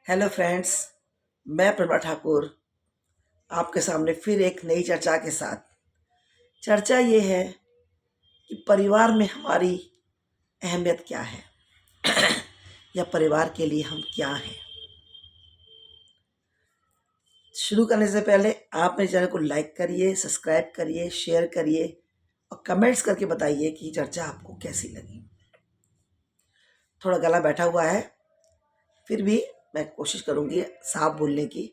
Hello friends, मैं प्रतिभा ठाकुर आपके सामने फिर एक नई चर्चा के साथ। चर्चा ये है कि परिवार में हमारी अहमियत क्या है या परिवार के लिए हम क्या हैं। शुरू करने से पहले आप मेरे चैनल को लाइक करिए, सब्सक्राइब करिए, शेयर करिए और कमेंट्स करके बताइए कि चर्चा आपको कैसी लगी। थोड़ा गला बैठा हुआ है, फिर भी मैं कोशिश करूँगी साफ बोलने की।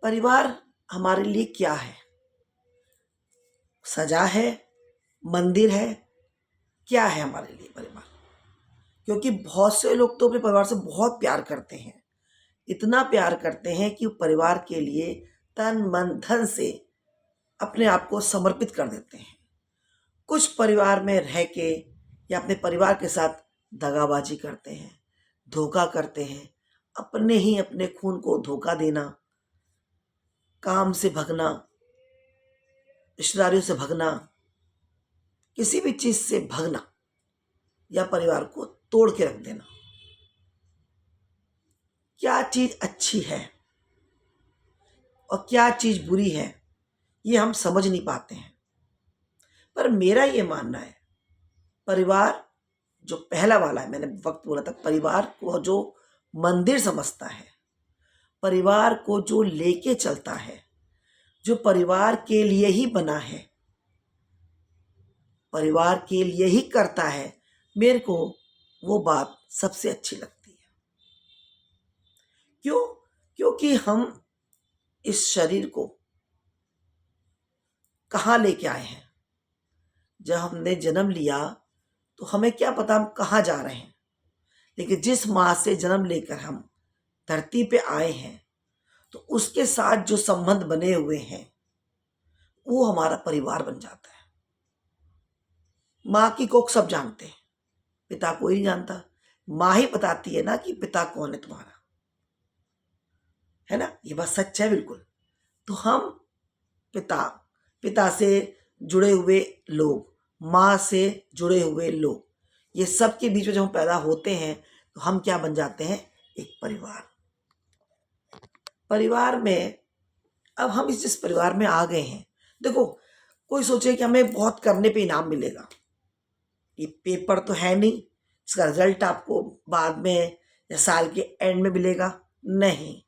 परिवार हमारे लिए क्या है? सजा है, मंदिर है, क्या है हमारे लिए परिवार? क्योंकि बहुत से लोग तो अपने परिवार से बहुत प्यार करते हैं, इतना प्यार करते हैं कि वो परिवार के लिए तन मन धन से अपने आप को समर्पित कर देते हैं। कुछ परिवार में रह के या अपने परिवार के साथ दगाबाजी करते हैं, धोखा करते हैं, अपने खून को धोखा देना, काम से भगना, रिश्तेदारियों से भगना, किसी भी चीज़ से भगना या परिवार को तोड़ के रख देना। क्या चीज़ अच्छी है और क्या चीज़ बुरी है, ये हम समझ नहीं पाते हैं। पर मेरा ये मानना है, परिवार जो पहला वाला है, मैंने वक्त बोला था, परिवार को जो मंदिर समझता है, परिवार को जो लेके चलता है, जो परिवार के लिए ही बना है, परिवार के लिए ही करता है, मेरे को वो बात सबसे अच्छी लगती है। क्यों? क्योंकि हम इस शरीर को कहाँ लेके आए हैं। जब हमने जन्म लिया तो हमें क्या पता हम कहाँ जा रहे हैं, लेकिन जिस माँ से जन्म लेकर हम धरती पे आए हैं तो उसके साथ जो संबंध बने हुए हैं वो हमारा परिवार बन जाता है। माँ की कोख सब जानते हैं, पिता कोई नहीं जानता। माँ ही बताती है ना कि पिता कौन है तुम्हारा, है ना? ये बात सच है बिल्कुल। तो हम पिता पिता से जुड़े हुए लोग, माँ से जुड़े हुए लोग, ये सब के बीच में जब हम पैदा होते हैं तो हम क्या बन जाते हैं? एक परिवार। परिवार में अब हम जिस परिवार में आ गए हैं, देखो, कोई सोचे कि हमें बहुत करने पे इनाम मिलेगा। ये पेपर तो है नहीं, इसका रिजल्ट आपको बाद में या साल के एंड में मिलेगा। नहीं,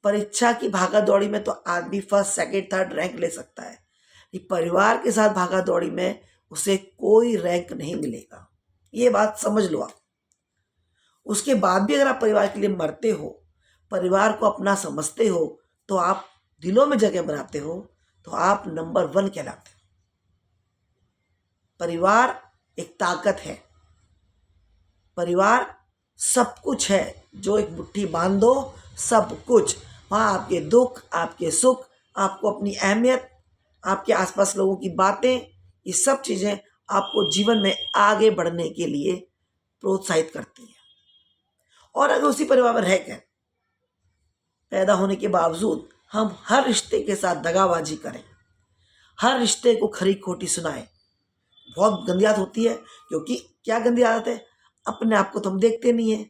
परीक्षा की भागा दौड़ी में तो आदमी फर्स्ट सेकंड थर्ड रैंक ले सकता है, ये परिवार के साथ भागा दौड़ी में उसे कोई रैंक नहीं मिलेगा। ये बात समझ लो आप। उसके बाद भी अगर आप परिवार के लिए मरते हो, परिवार को अपना समझते हो, तो आप दिलों में जगह बनाते हो, तो आप नंबर 1 कहलाते हो। परिवार एक ताकत है, परिवार सब कुछ है। जो एक मुट्ठी बांध दो, सब कुछ वहाँ, आपके दुख, आपके सुख, आपको अपनी अहमियत, आपके आसपास लोगों की बातें, ये सब चीज़ें आपको जीवन में आगे बढ़ने के लिए प्रोत्साहित करती हैं। और अगर उसी परिवार में रहकर पैदा होने के बावजूद हम हर रिश्ते के साथ दगाबाजी करें, हर रिश्ते को खरी खोटी सुनाएं, बहुत गंदी आदत होती है। क्योंकि क्या गंदी आदत है? अपने आप को तो हम देखते नहीं है,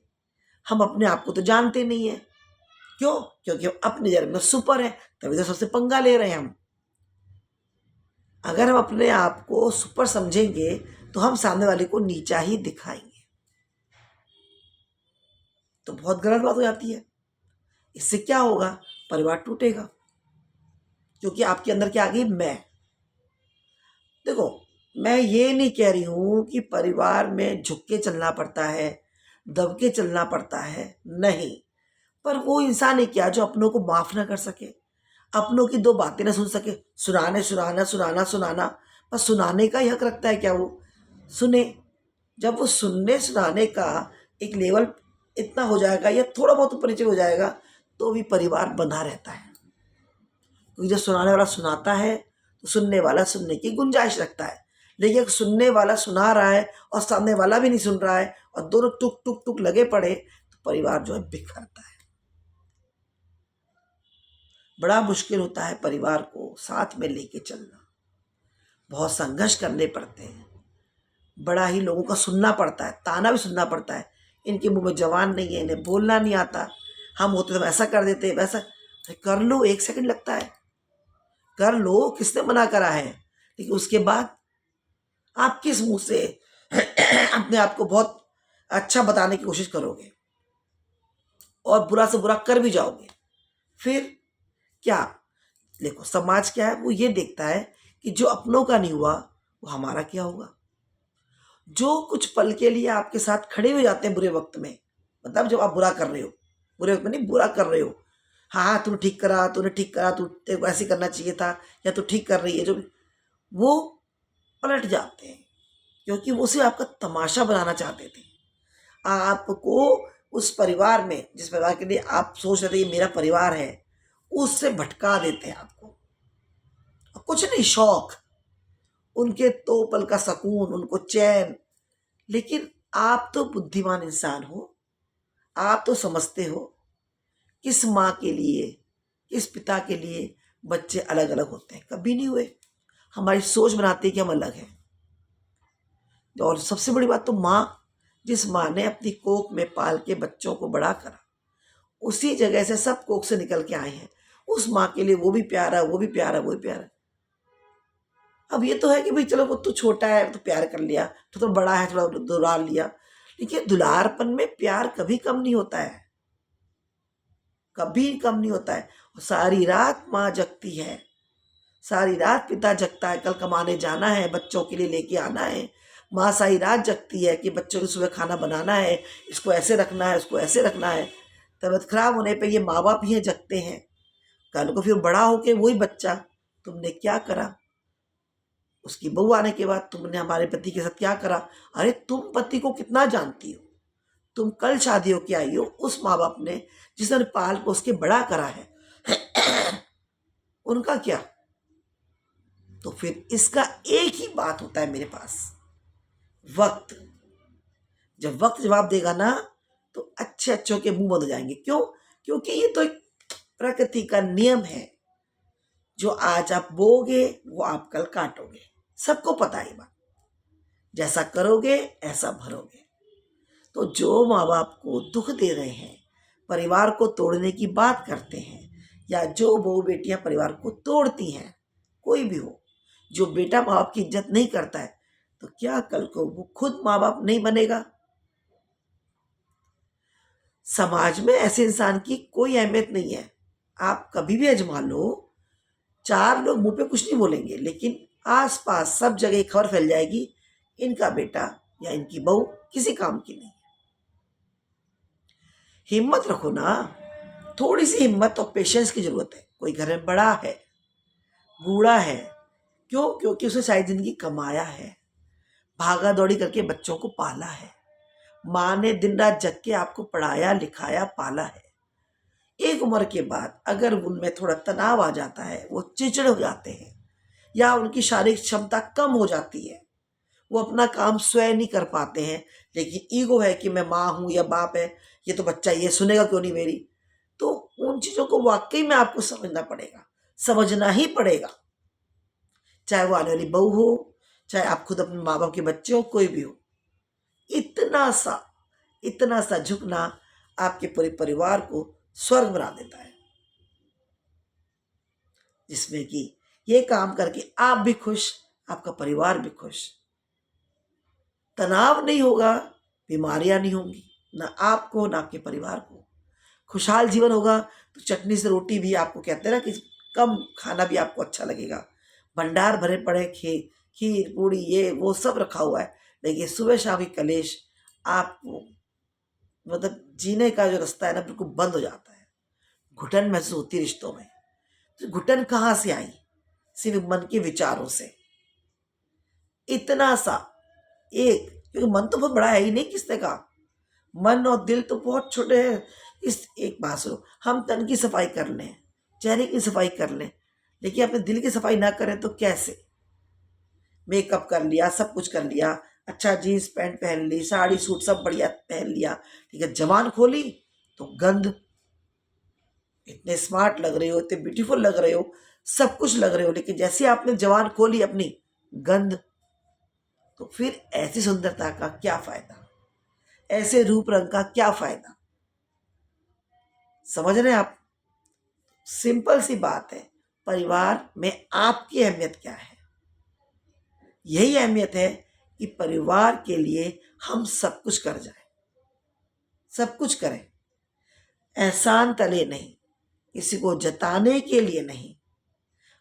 हम अपने आप को तो जानते नहीं है। क्यों? क्योंकि हम अपने जन्म में सुपर है, तभी तो सबसे पंगा ले रहे हैं हम। अगर हम अपने आप को सुपर समझेंगे तो हम सामने वाले को नीचा ही दिखाएंगे, तो बहुत गलत बात हो जाती है। इससे क्या होगा? परिवार टूटेगा, क्योंकि आपके अंदर क्या आ गई? मैं। देखो, मैं ये नहीं कह रही हूं कि परिवार में झुक के चलना पड़ता है, दब के चलना पड़ता है, नहीं। पर वो इंसान है क्या जो अपनों को माफ ना कर सके, अपनों की 2 बातें ना सुन सके? सुनाना, पर सुनाने का ही हक रखता है क्या वो? सुने। जब वो सुनने सुनाने का एक लेवल इतना हो जाएगा या थोड़ा बहुत ऊपर नीचे हो जाएगा, तो भी परिवार बंधा रहता है। क्योंकि जब सुनाने वाला सुनाता है तो सुनने वाला सुनने की गुंजाइश रखता है। लेकिन अगर सुनने वाला सुना रहा है और सामने वाला भी नहीं सुन रहा है और दोनों टुक टुक टुक लगे पड़े, तो परिवार जो है बिखरता है। बड़ा मुश्किल होता है परिवार को साथ में लेके चलना, बहुत संघर्ष करने पड़ते हैं, बड़ा ही लोगों का सुनना पड़ता है, ताना भी सुनना पड़ता है। इनके मुंह में जवान नहीं है, इन्हें बोलना नहीं आता, हम होते तो हम ऐसा कर देते, वैसा। अरे कर लो, 1 सेकंड लगता है, कर लो, किसने मना करा है। लेकिन उसके बाद आप किस मुंह से अपने आप को बहुत अच्छा बताने की कोशिश करोगे और बुरा से बुरा कर भी जाओगे। फिर क्या? देखो, समाज क्या है, वो ये देखता है कि जो अपनों का नहीं हुआ वो हमारा क्या होगा। जो कुछ पल के लिए आपके साथ खड़े हो जाते हैं बुरे वक्त में, मतलब जब आप बुरा कर रहे हो, बुरे वक्त में नहीं, बुरा कर रहे हो, हाँ हाँ तूने ठीक करा, तूने ठीक करा, तू तेरे को ऐसे करना चाहिए था, या तू ठीक कर रही है, जो भी, वो पलट जाते हैं क्योंकि वो सिर्फ आपका तमाशा बनाना चाहते थे। आपको उस परिवार में, जिस परिवार के लिए आप सोच रहे थे ये मेरा परिवार है, उससे भटका देते हैं आपको। और कुछ नहीं, शौक, उनके तो पल का सुकून, उनको चैन। लेकिन आप तो बुद्धिमान इंसान हो, आप तो समझते हो किस माँ के लिए, किस पिता के लिए बच्चे अलग अलग होते हैं। कभी नहीं हुए। हमारी सोच बनाती है कि हम अलग हैं। और सबसे बड़ी बात तो माँ, जिस माँ ने अपनी कोख में पाल के बच्चों को बड़ा करा, उसी जगह से सब कोख से निकल के आए हैं। उस माँ के लिए वो भी प्यारा, वो भी प्यारा, वो भी प्यारा। अब ये तो है कि भाई चलो वो तो छोटा है तो प्यार कर लिया, तो बड़ा है थोड़ा दुलार लिया। देखिए, दुलारपन में प्यार कभी कम नहीं होता है, कभी कम नहीं होता है। और सारी रात माँ जगती है, सारी रात पिता जगता है, कल कमाने जाना है, बच्चों के लिए लेके आना है। माँ सारी रात जगती है कि बच्चों को सुबह खाना बनाना है, इसको ऐसे रखना है, उसको ऐसे रखना है। तबीयत खराब होने पे ये माँ बाप ही जगते हैं। कल को फिर बड़ा होके वही बच्चा, तुमने क्या करा, उसकी बहू आने के बाद तुमने हमारे पति के साथ क्या करा। अरे तुम पति को कितना जानती हो, तुम कल शादी होके आई हो, उस माँ बाप ने जिसने पाल पोस के बड़ा करा है उनका क्या। तो फिर इसका एक ही बात होता है मेरे पास, वक्त। जब वक्त जवाब देगा ना, तो अच्छे अच्छों के मुंह बंद हो जाएंगे। क्यों? क्योंकि ये तो एक प्रकृति का नियम है, जो आज आप बोगे वो आप कल काटोगे। सबको पता है ये बात, जैसा करोगे ऐसा भरोगे। तो जो माँ बाप को दुख दे रहे हैं, परिवार को तोड़ने की बात करते हैं, या जो बहू बेटियां परिवार को तोड़ती हैं, कोई भी हो, जो बेटा माँ बाप की इज्जत नहीं करता है, तो क्या कल को वो खुद माँ बाप नहीं बनेगा। समाज में ऐसे इंसान की कोई अहमियत नहीं है। आप कभी भी आजमा लो, 4 लोग मुंह पे कुछ नहीं बोलेंगे, लेकिन आसपास सब जगह खबर फैल जाएगी, इनका बेटा या इनकी बहू किसी काम की नहीं। हिम्मत रखो ना, थोड़ी सी हिम्मत और पेशेंस की जरूरत है। कोई घर में बड़ा है, बूढ़ा है, क्यों? क्योंकि उसने शायद जिंदगी कमाया है, भागा दौड़ी करके बच्चों को पाला है, माँ ने दिन रात जग के आपको पढ़ाया लिखाया पाला है। एक उम्र के बाद अगर उनमें थोड़ा तनाव आ जाता है, वो चिड़चिड़ हो जाते हैं, या उनकी शारीरिक क्षमता कम हो जाती है, वो अपना काम स्वयं नहीं कर पाते हैं, लेकिन ईगो है कि मैं माँ हूँ या बाप है, ये तो बच्चा ये सुनेगा क्यों नहीं मेरी। तो उन चीज़ों को वाकई में आपको समझना पड़ेगा, समझना ही पड़ेगा। चाहे वो आने वाली बहू हो, चाहे आप खुद अपने माँ बाप के बच्चे हो, कोई भी हो। इतना सा झुकना आपके पूरे परिवार को स्वर्ग बना देता है, जिसमें कि ये काम करके आप भी खुश, आपका परिवार भी खुश। तनाव नहीं होगा, बीमारियां नहीं होंगी, ना आपको ना आपके परिवार को। खुशहाल जीवन होगा तो चटनी से रोटी भी, आपको कहते हैं ना कि कम खाना भी आपको अच्छा लगेगा। भंडार भरे पड़े, खीर पूड़ी ये वो सब रखा हुआ है, लेकिन सुबह शाम की कलेश आपको, मतलब जीने का जो रास्ता है ना, बिल्कुल बंद हो जाता है। घुटन महसूस होती है रिश्तों में। तो घुटन कहाँ से आई? सिर्फ मन के विचारों से। इतना सा एक, क्योंकि मन तो बहुत बड़ा है ही नहीं, किसने कहा? मन और दिल तो बहुत छोटे हैं। इस एक बात सुनो, हम तन की सफाई कर लें, चेहरे की सफाई कर लें, लेकिन अपने दिल की सफाई ना करें तो कैसे? मेकअप कर लिया, सब कुछ कर लिया, अच्छा जीन्स पैंट पहन ली, साड़ी सूट सब बढ़िया पहन लिया, ठीक है, जबान खोली तो गंद। इतने स्मार्ट लग रहे हो, इतने ब्यूटीफुल लग रहे हो, सब कुछ लग रहे हो, लेकिन जैसे आपने जबान खोली अपनी, गंद। तो फिर ऐसी सुंदरता का क्या फायदा, ऐसे रूप रंग का क्या फायदा। समझ रहे हैं आप? सिंपल सी बात है, परिवार में आपकी अहमियत क्या है? यही अहमियत है कि परिवार के लिए हम सब कुछ कर जाएं, सब कुछ करें, एहसान तले नहीं, किसी को जताने के लिए नहीं।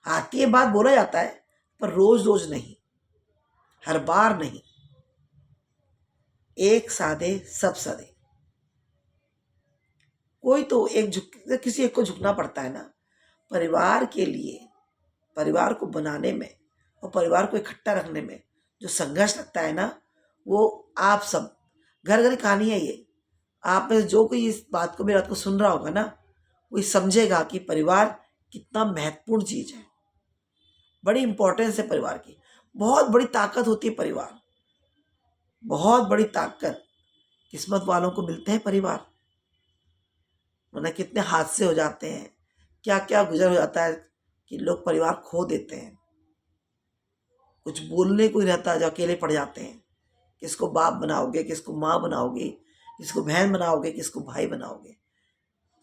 आती है बात, बोला जाता है, पर रोज रोज नहीं, हर बार नहीं। एक साधे सब सधे। कोई तो एक किसी एक को झुकना पड़ता है ना परिवार के लिए। परिवार को बनाने में और परिवार को इकट्ठा रखने में जो संघर्ष लगता है ना, वो आप सब, घर घर कहानी है ये। आप में से जो कोई इस बात को, मेरी बात को सुन रहा होगा ना, वो समझेगा कि परिवार कितना महत्वपूर्ण चीज है। बड़ी इंपॉर्टेंस है परिवार की, बहुत बड़ी ताकत होती है परिवार, बहुत बड़ी ताकत। किस्मत वालों को मिलते हैं परिवार, वरना कितने हादसे हो जाते हैं, क्या क्या गुजर हो जाता है कि लोग परिवार खो देते हैं। कुछ बोलने को ही रहता है, जो अकेले पड़ जाते हैं। किसको बाप बनाओगे, किसको माँ बनाओगे, किसको बहन बनाओगे, किसको भाई बनाओगे।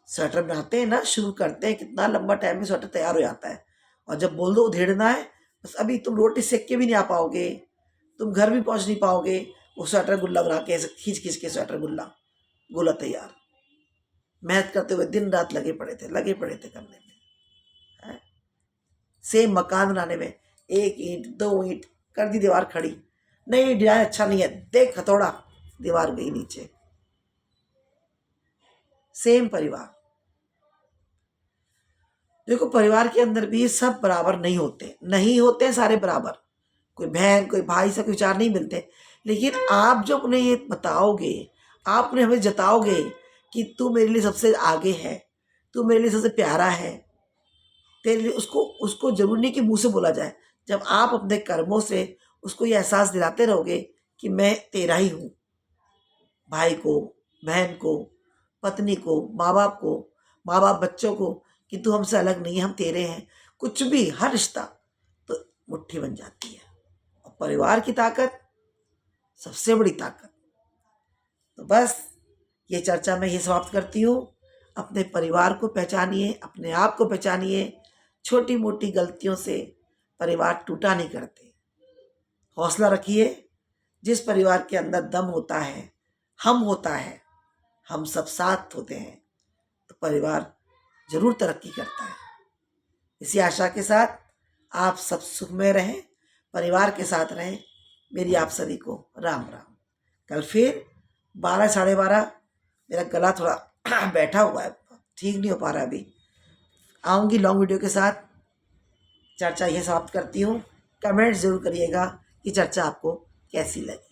स्वेटर बनाते हैं ना, शुरू करते हैं, कितना लंबा टाइम में स्वेटर तैयार हो जाता है, और जब बोल दो उधेड़ना है, बस अभी तुम रोटी सेक के भी नहीं आ पाओगे, तुम घर भी पहुंच नहीं पाओगे। वो स्वेटर गुल्ला बना के ऐसे खींच खींच के स्वेटर गोला तैयार। मेहनत करते हुए दिन रात लगे पड़े थे करने में। सेम मकान बनाने में 1 ईंट 2 ईंट कर दी, दीवार खड़ी, नहीं डिजाइन अच्छा नहीं है, देख हथौड़ा, दीवार गई नीचे। सेम परिवार। देखो, परिवार के अंदर भी सब बराबर नहीं होते सारे बराबर। कोई बहन कोई भाई से विचार नहीं मिलते, लेकिन आप जब उन्हें ये बताओगे, आप उन्हें हमें जताओगे कि तू मेरे लिए सबसे आगे है, तू मेरे लिए सबसे प्यारा है, तेरे लिए, उसको जरूरी नहीं कि मुंह से बोला जाए, जब आप अपने कर्मों से उसको ये एहसास दिलाते रहोगे कि मैं तेरा ही हूँ, भाई को, बहन को, पत्नी को, माँ बाप बच्चों को, कि तू हमसे अलग नहीं है, हम तेरे हैं, कुछ भी, हर रिश्ता तो मुट्ठी बन जाती है। और परिवार की ताकत सबसे बड़ी ताकत। तो बस ये चर्चा मैं ये समाप्त करती हूँ। अपने परिवार को पहचानिए, अपने आप को पहचानिए। छोटी मोटी गलतियों से परिवार टूटा नहीं करते। हौसला रखिए। जिस परिवार के अंदर दम होता है, होता है, हम सब साथ होते हैं, तो परिवार जरूर तरक्की करता है। इसी आशा के साथ आप सब सुख में रहें, परिवार के साथ रहें। मेरी आप सभी को राम राम। कल फिर 12 साढ़े 12, मेरा गला थोड़ा बैठा हुआ है, ठीक नहीं हो पा रहा अभी, आऊँगी लॉन्ग वीडियो के साथ। चर्चा ये समाप्त करती हूँ। कमेंट जरूर करिएगा कि चर्चा आपको कैसी लगी।